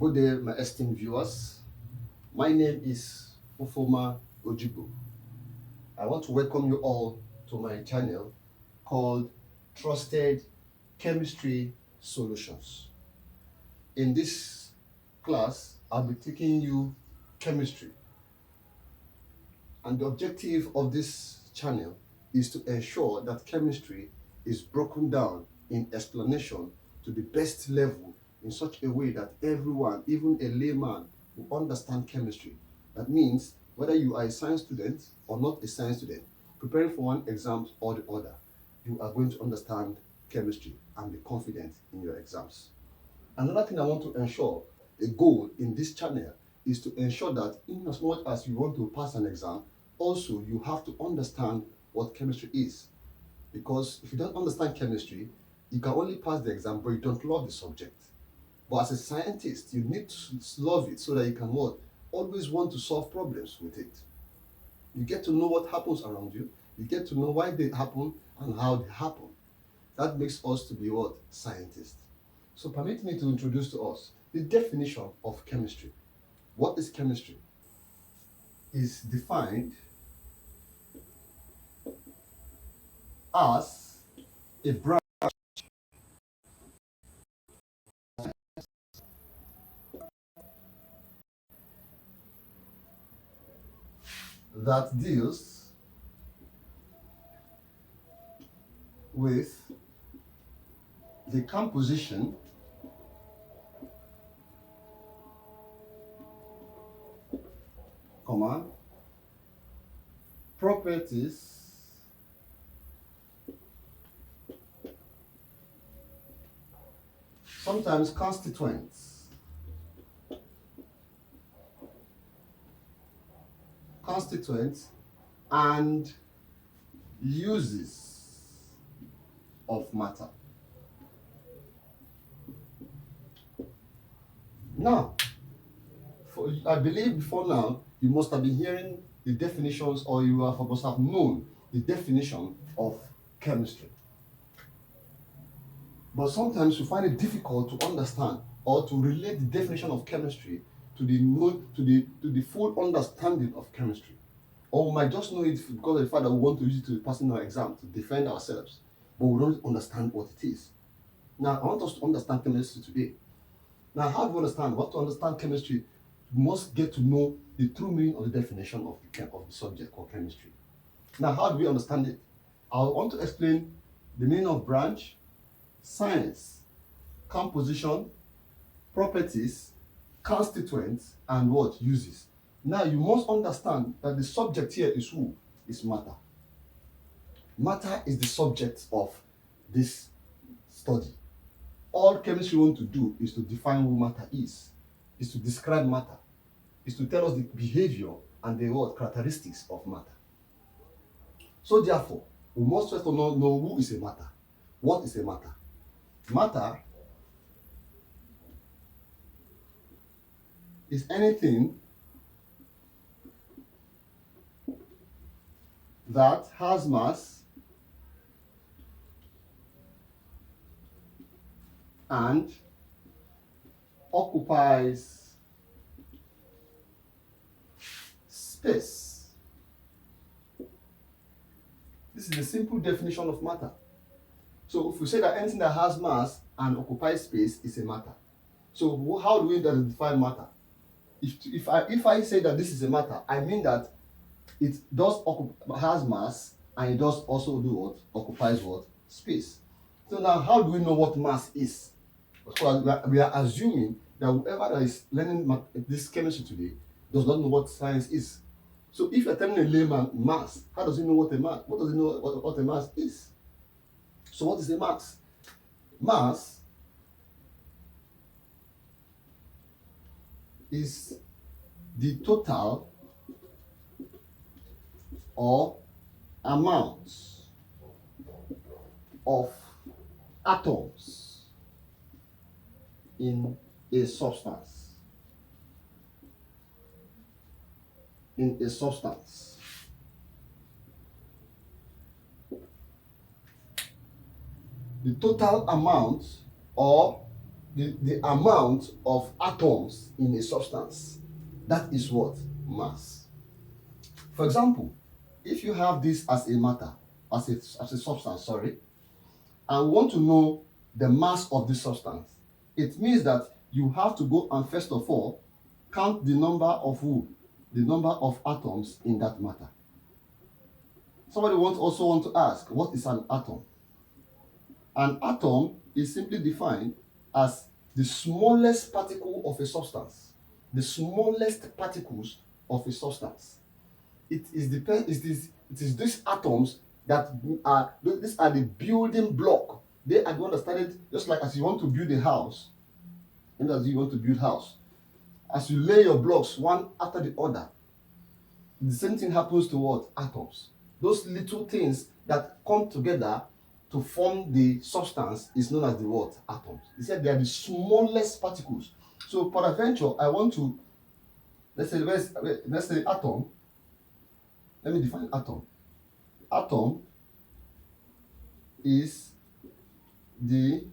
Good day, my esteemed viewers. My name is Ufoma Ojibo. I want to welcome you all to my channel called Trusted Chemistry Solutions. In this class, I'll be taking you chemistry. And the objective of this channel is to ensure that chemistry is broken down in explanation to the best level in such a way that everyone, even a layman, will understand chemistry. That means whether you are a science student or not a science student, preparing for one exam or the other, you are going to understand chemistry and be confident in your exams. Another thing I want to ensure, a goal in this channel, is to ensure that in as much as you want to pass an exam, also you have to understand what chemistry is. Because if you don't understand chemistry, you can only pass the exam, but you don't love the subject. But as a scientist, you need to love it so that you can what? Always want to solve problems with it. You get to know what happens around you, you get to know why they happen and how they happen. That makes us to be what? Scientists. So permit me to introduce to us the definition of chemistry. What is chemistry? Is defined as a branch that deals with the composition, properties, sometimes constituents, and uses of matter. Now, I believe before now, you must have been hearing the definitions, or you must have known the definition of chemistry. But sometimes you find it difficult to understand or to relate the definition of chemistry to the full understanding of chemistry. Or we might just know it because of the fact that we want to use it to pass in our exam to defend ourselves, but we don't understand what it is. Now, I want us to understand chemistry today. Now, how do you understand? What to understand chemistry, you must get to know the true meaning of the definition of the subject called chemistry. Now, how do we understand it? I want to explain the meaning of branch, science, composition, properties, constituents, and what? Uses. Now, you must understand that the subject here is who? Is matter. Matter is the subject of this study. All chemistry want to do is to define who matter is to describe matter, is to tell us the behavior and the what characteristics of matter. So therefore, we must first of all know who is a matter. What is a matter? Matter is anything that has mass and occupies space. This is the simple definition of matter. So if we say that anything that has mass and occupies space is a matter. So how do we define matter? If I say that this is a matter, I mean that it does has mass and it does also do what? Occupies what? Space. So now how do we know what mass is? Because we are assuming that whoever that is learning this chemistry today does not know what science is. So if you're telling a layman mass, how does he know what a mass? What does he know what a mass is? So what is a mass? Mass is the total or amount of atoms in a substance. In a substance. The total amount or the amount of atoms in a substance. That is what? Mass. For example, if you have this as a matter, as a substance, sorry, and want to know the mass of this substance, it means that you have to go and first of all count the number of who? The number of atoms in that matter. Somebody also want to ask, what is an atom? An atom is simply defined as the smallest particle of a substance. The smallest particles of a substance. It is these atoms that are these are the building block. They are the one that started, just like as you want to build a house, and as you want to build house. As you lay your blocks one after the other, the same thing happens to what? Atoms. Those little things that come together to form the substance is known as the what? Atoms. He said they are the smallest particles. So peradventure, I want to, let's say atom. Let me define atom. Atom is the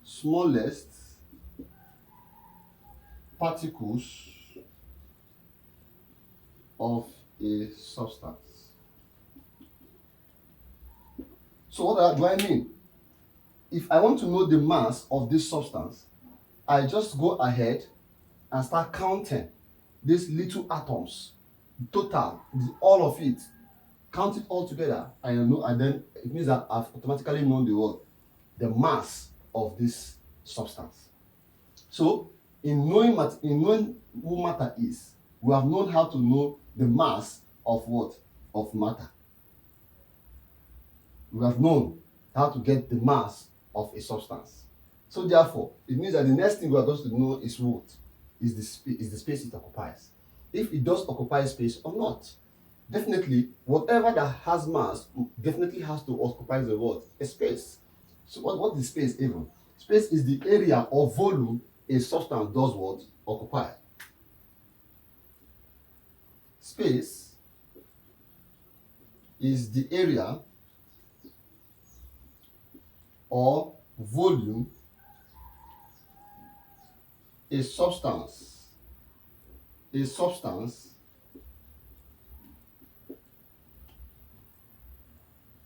smallest particles of a substance. So what do I mean? If I want to know the mass of this substance, I just go ahead and start counting these little atoms, total, all of it, count it all together, and then it means that I've automatically known the mass of this substance. So in knowing who matter is, we have known how to know the mass of what? Of matter. We have known how to get the mass of a substance. So therefore, it means that the next thing we are going to know is what? Is the space it occupies. If it does occupy space or not. Definitely, whatever that has mass definitely has to occupy the what? A space. So what is space even? Space is the area or volume a substance does what? Occupy. Space is the area or volume a substance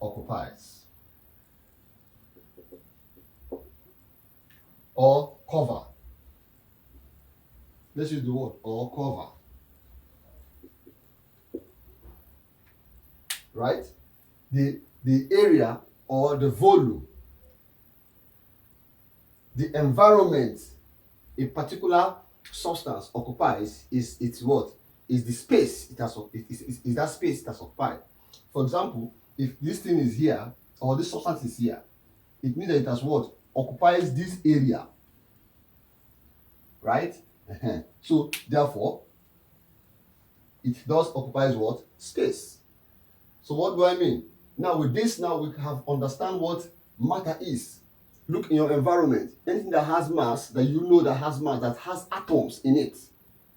occupies or cover. Let's use the word or cover. Right? The area or the volume, the environment a particular substance occupies is its what? Is the space it has is that space it has occupied. For example, if this thing is here or this substance is here, it means that it has what? Occupies this area. Right? So therefore, it does occupies what? Space. So what do I mean? Now with this, now we have understand what matter is. Look in your environment. Anything that has mass, that you know that has mass, that has atoms in it,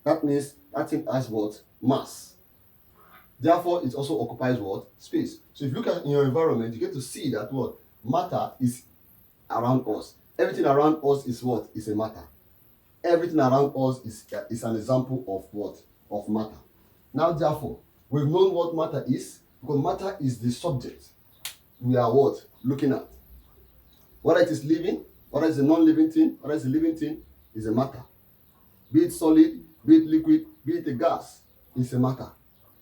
that means that thing has what? Mass. Therefore, it also occupies what? Space. So if you look at in your environment, you get to see that what? Matter is around us. Everything around us is what? Is a matter. Everything around us is an example of what? Of matter. Now therefore, we've known what matter is, because matter is the subject we are what? Looking at. Whether it is living, whether it's a non-living thing, whether it's a living thing, is a matter. Be it solid, be it liquid, be it a gas, it's a matter.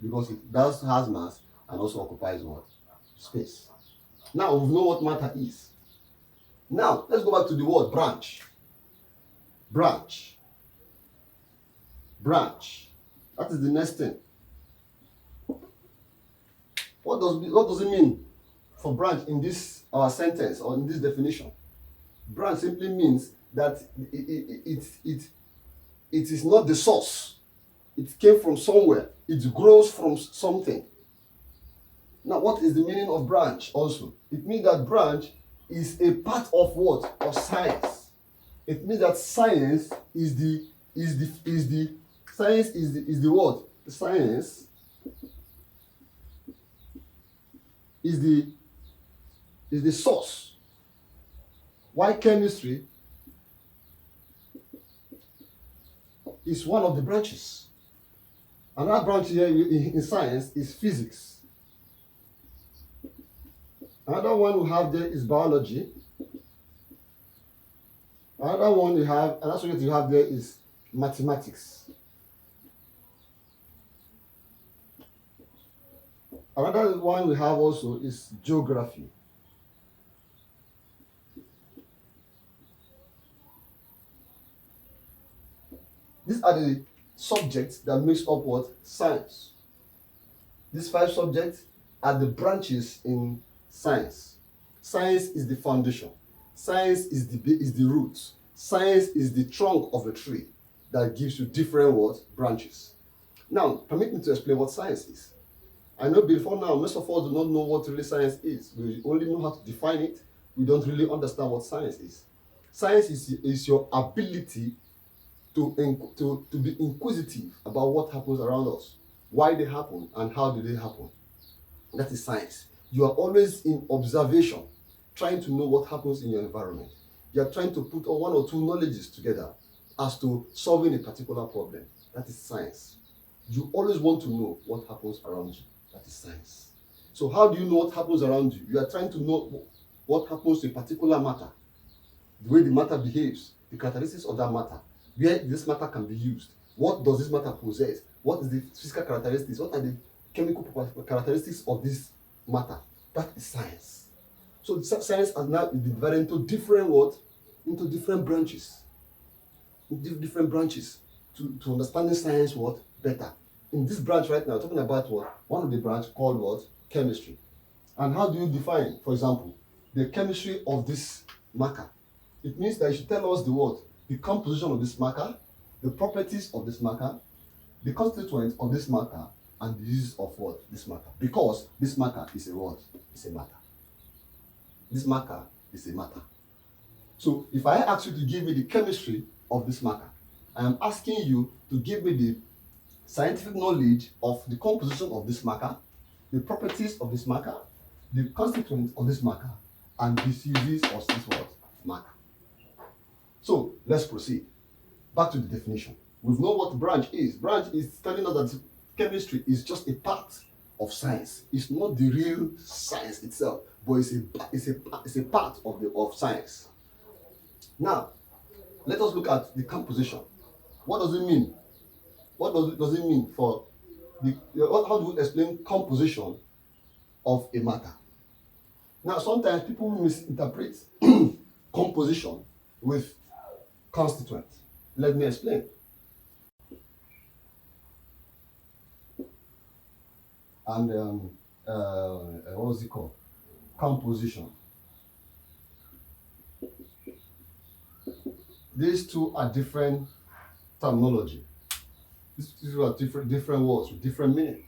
Because it does has mass and also occupies what? Space. Now we know what matter is. Now let's go back to the word branch. Branch. Branch. That is the next thing. What does it mean for branch in this our sentence or in this definition? Branch simply means that it is not the source. It came from somewhere. It grows from something. Now, what is the meaning of branch also? It means that branch is a part of what? Of science. It means that science is the what? The science is the source Why chemistry is one of the branches. Another branch here in science is physics. Another one we have there is biology. Another subject you have there is mathematics. Another one we have also is geography. These are the subjects that makes up what? Science. These 5 subjects are the branches in science. Science is the foundation. Science is the root. Science is the trunk of a tree that gives you different what? Branches. Now, permit me to explain what science is. I know before now, most of us do not know what really science is. We only know how to define it. We don't really understand what science is. Science is your ability to be inquisitive about what happens around us, why they happen, and how do they happen. That is science. You are always in observation, trying to know what happens in your environment. You are trying to put one or two knowledges together as to solving a particular problem. That is science. You always want to know what happens around you. That is science. So how do you know what happens around you? You are trying to know what happens to a particular matter, the way the matter behaves, the characteristics of that matter, where this matter can be used, what does this matter possess, what is the physical characteristics, what are the chemical characteristics of this matter. That is science. So science has now been divided into different what? Into different branches. Different branches to understanding science what? Better. In this branch right now, talking about what? One of the branch called what? Chemistry. And how do you define, for example, the chemistry of this marker? It means that you should tell us the what? The composition of this marker, the properties of this marker, the constituents of this marker, and the uses of what? This marker. Because this marker is a what? It's a matter. This marker is a matter. So if I ask you to give me the chemistry of this marker, I am asking you to give me the scientific knowledge of the composition of this marker, the properties of this marker, the constituents of this marker, and the uses of this what? Marker. So let's proceed. Back to the definition. We know what branch is. Branch is telling us that chemistry is just a part of science. It's not the real science itself, but it's a part of science. Now, let us look at the composition. What does it mean? What does it mean for how do we explain composition of a matter? Now, sometimes people misinterpret composition with constituent. Let me explain. And what was it called? Composition. These two are different terminology. These are different words with different meaning.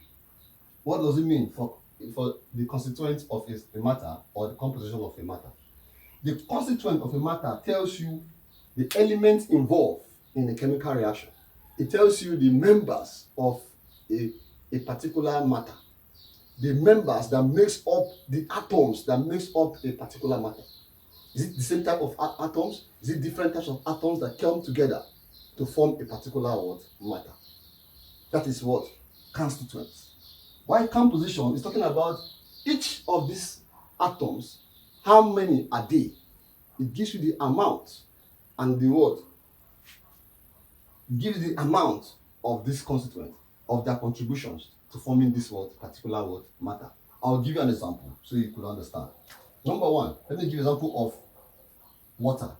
What does it mean for the constituent of a matter or the composition of a matter? The constituent of a matter tells you the elements involved in a chemical reaction. It tells you the members of a particular matter, the members that makes up the atoms that makes up a particular matter. Is it the same type of atoms? Is it different types of atoms that come together to form a particular matter? That is what? Constituents. While composition is talking about each of these atoms, how many are they? It gives you the amount and the what? It gives the amount of this constituent, of their contributions to forming this particular matter. I'll give you an example so you could understand. Number one, let me give an example of water.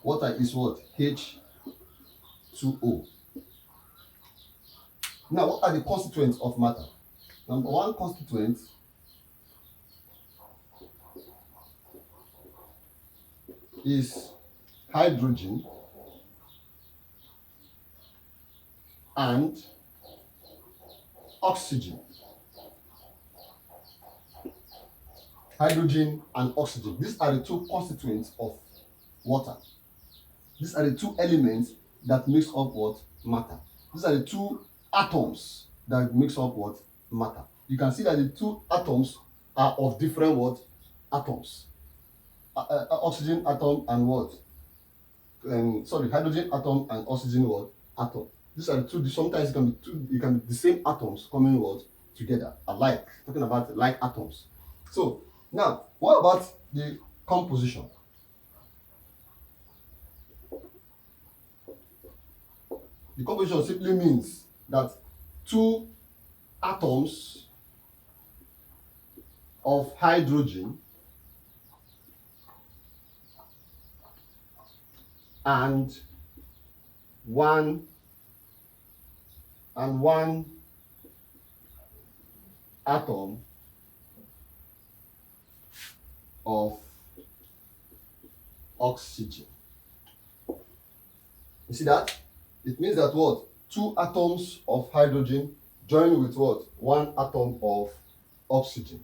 Water is what? H2O. Now, what are the constituents of matter? Number one constituent is hydrogen and oxygen. Hydrogen and oxygen. These are the two constituents of water. These are the two elements that makes up what? Matter. These are the two atoms that makes up what? Matter. You can see that the two atoms are of different what? atoms. Oxygen atom and what? Hydrogen atom and oxygen what? Atom. These are the two. Sometimes it can be the same atoms coming what? Together, alike. Talking about like atoms. So now, what about the composition? The composition simply means that two atoms of hydrogen and one atom of oxygen. You see that? It means that what? Two atoms of hydrogen join with what? One atom of oxygen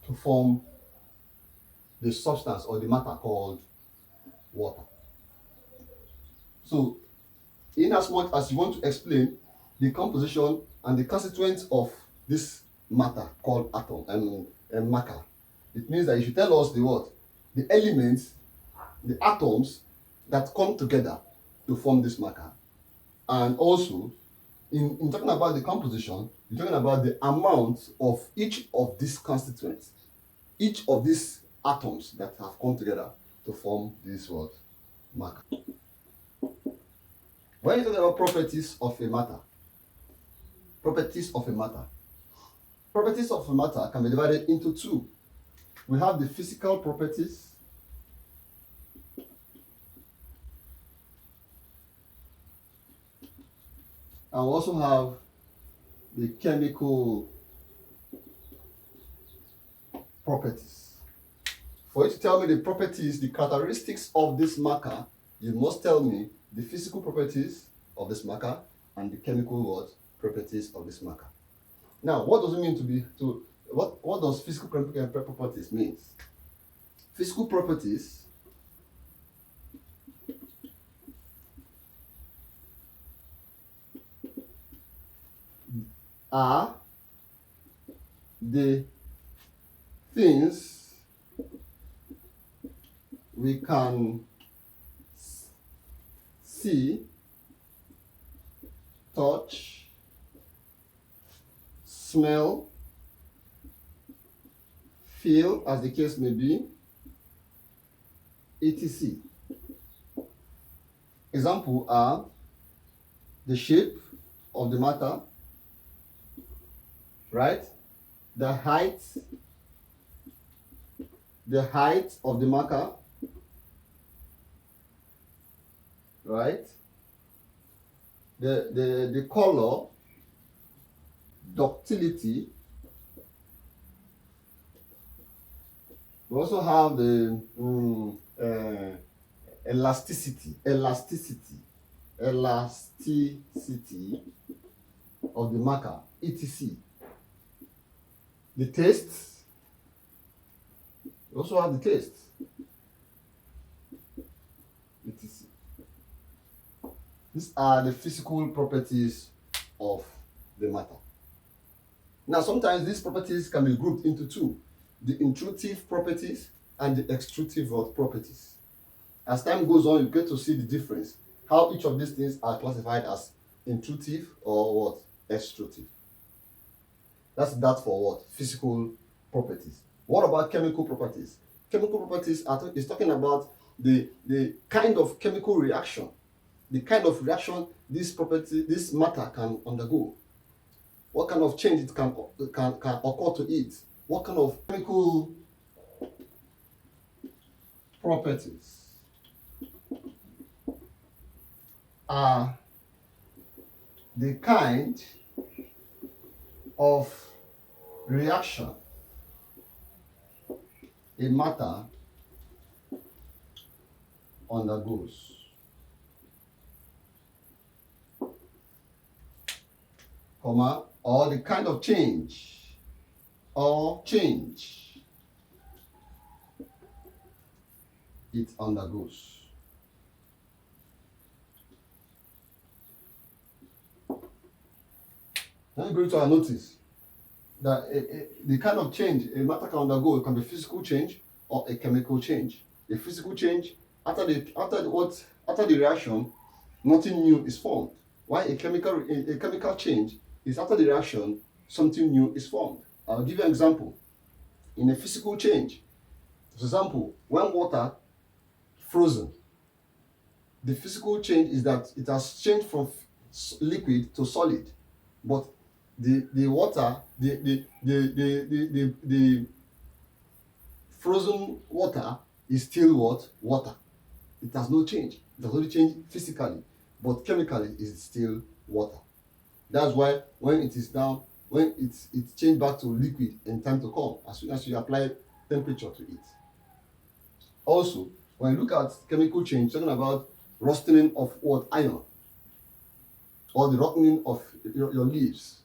to form the substance or the matter called water. So, in as much as you want to explain the composition and the constituents of this matter called atom and matter, it means that you should tell us the what? The elements, the atoms that come together to form this matter. And also, in talking about the composition, you're talking about the amount of each of these constituents, each of these atoms that have come together to form this what? Matter. When you talk about properties of a matter, properties of a matter can be divided into two. We have the physical properties and we also have the chemical properties. For you to tell me the properties, the characteristics of this marker, you must tell me the physical properties of this marker and the chemical what? Properties of this marker. Now, what does it mean what does physical properties mean? Physical properties are the things we can see, touch, smell, feel, as the case may be, etc. Examples are the shape of the matter, right? The height of the marker, right? The color, ductility. We also have the elasticity of the marker, etc. The taste. We also have the taste, etc. These are the physical properties of the matter. Now, sometimes these properties can be grouped into two: the intrusive properties and the extrusive properties. As time goes on, you get to see the difference, how each of these things are classified as intrusive or what? Extrusive. That's that for what? Physical properties. What about chemical properties? Chemical properties is talking about the kind of chemical reaction, the kind of reaction this matter can undergo. What kind of change it can occur to it? What kind of chemical properties are the kind of reaction a matter undergoes. Comma, or the kind of change it undergoes. Let me bring to our notice that the kind of change a matter can undergo, it can be physical change, or a chemical change. A physical change, after the reaction, nothing new is formed. While a chemical change is after the reaction, something new is formed. I'll give you an example. In a physical change, for example, when water frozen, the physical change is that it has changed from liquid to solid, but the water, the frozen water is still what? Water. It has no change. It has only changed physically, but chemically is still water. That's why when it is down, when it's changed back to liquid in time to come, as soon as you apply temperature to it. Also, when you look at chemical change, talking about rusting of what? Iron, or the rotting of your leaves.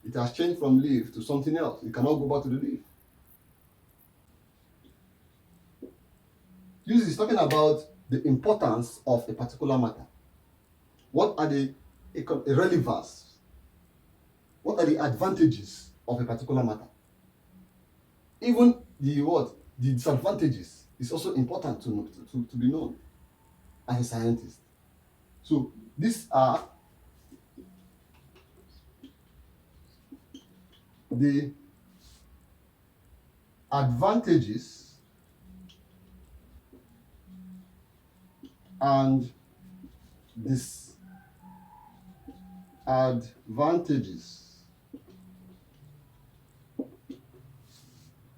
It has changed from leaf to something else. You cannot go back to the leaf. This is talking about the importance of a particular matter. What are the relevance? What are the advantages of a particular matter? Even the disadvantages is also important to be known as a scientist. So these are the advantages and disadvantages.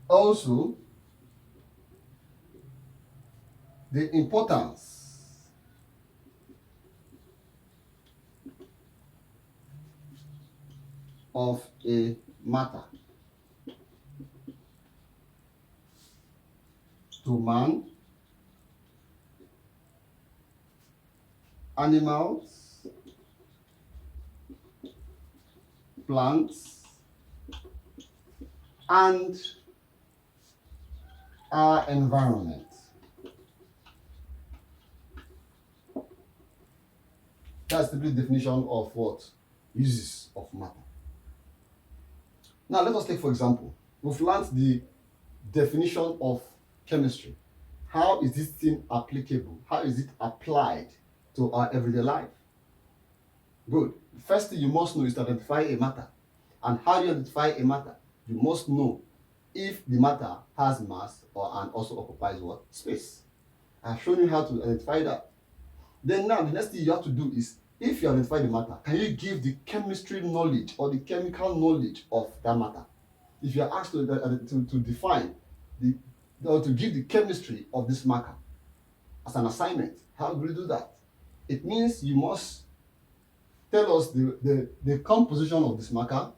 Also, the importance of a matter to man, animals, plants, and our environment. That's the definition of what? Uses of matter. Now let us take, for example, we've learned the definition of chemistry. How is this thing applicable? How is it applied to our everyday life? Good. The first thing you must know is to identify a matter. And how do you identify a matter? You must know if the matter has mass and also occupies what? Space. I've shown you how to identify that. Then now the next thing you have to do is, if you identify the matter, can you give the chemistry knowledge or the chemical knowledge of that matter? If you are asked to define or to give the chemistry of this matter as an assignment, how do you do that? It means you must tell us the composition of this marker,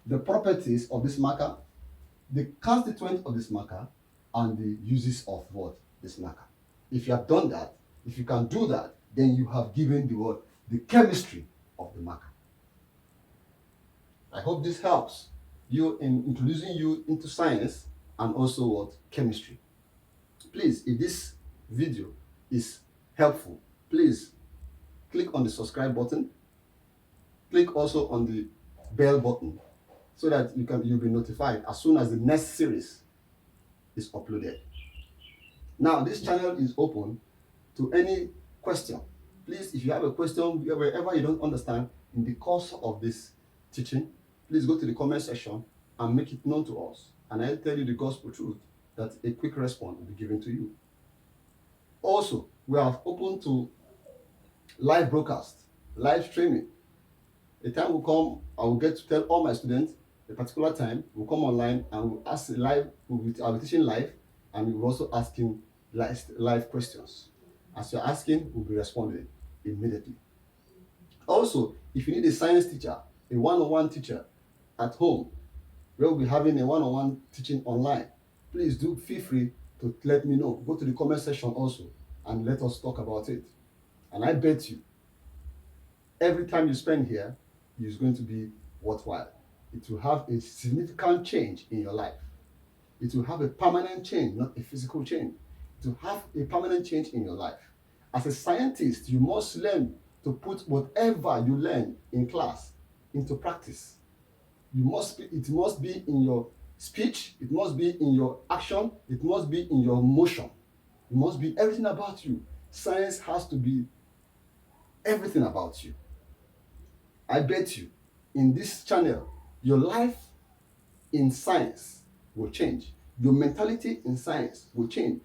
the properties of this marker, the constituents of this marker, and the uses of what? This marker. If you have done that, if you can do that, then you have given the chemistry of the marker. I hope this helps you in introducing you into science and also what? Chemistry. Please, if this video is helpful, please click on the subscribe button. Click also on the bell button so that you'll be notified as soon as the next series is uploaded. Now, this channel is open to any question. Please, if you have a question wherever you don't understand in the course of this teaching, please go to the comment section and make it known to us. And I'll tell you the gospel truth that a quick response will be given to you. Also, we are open to live broadcast, live streaming. A time will come, I will get to tell all my students a particular time, we'll come online and we'll ask live, I'll be teaching live, and we'll also asking live questions. As you're asking, we'll be responding immediately. Also, if you need a science teacher, a one-on-one teacher at home, we'll be having a one-on-one teaching online. Please do feel free to let me know. Go to the comment section also and let us talk about it. And I bet you, every time you spend here is going to be worthwhile. It will have a significant change in your life. It will have a permanent change, not a physical change. It will have a permanent change in your life. As a scientist, you must learn to put whatever you learn in class into practice. It must be in your speech, it must be in your action, it must be in your motion. It must be everything about you. Science has to be everything about you. I bet you, in this channel, your life in science will change. Your mentality in science will change.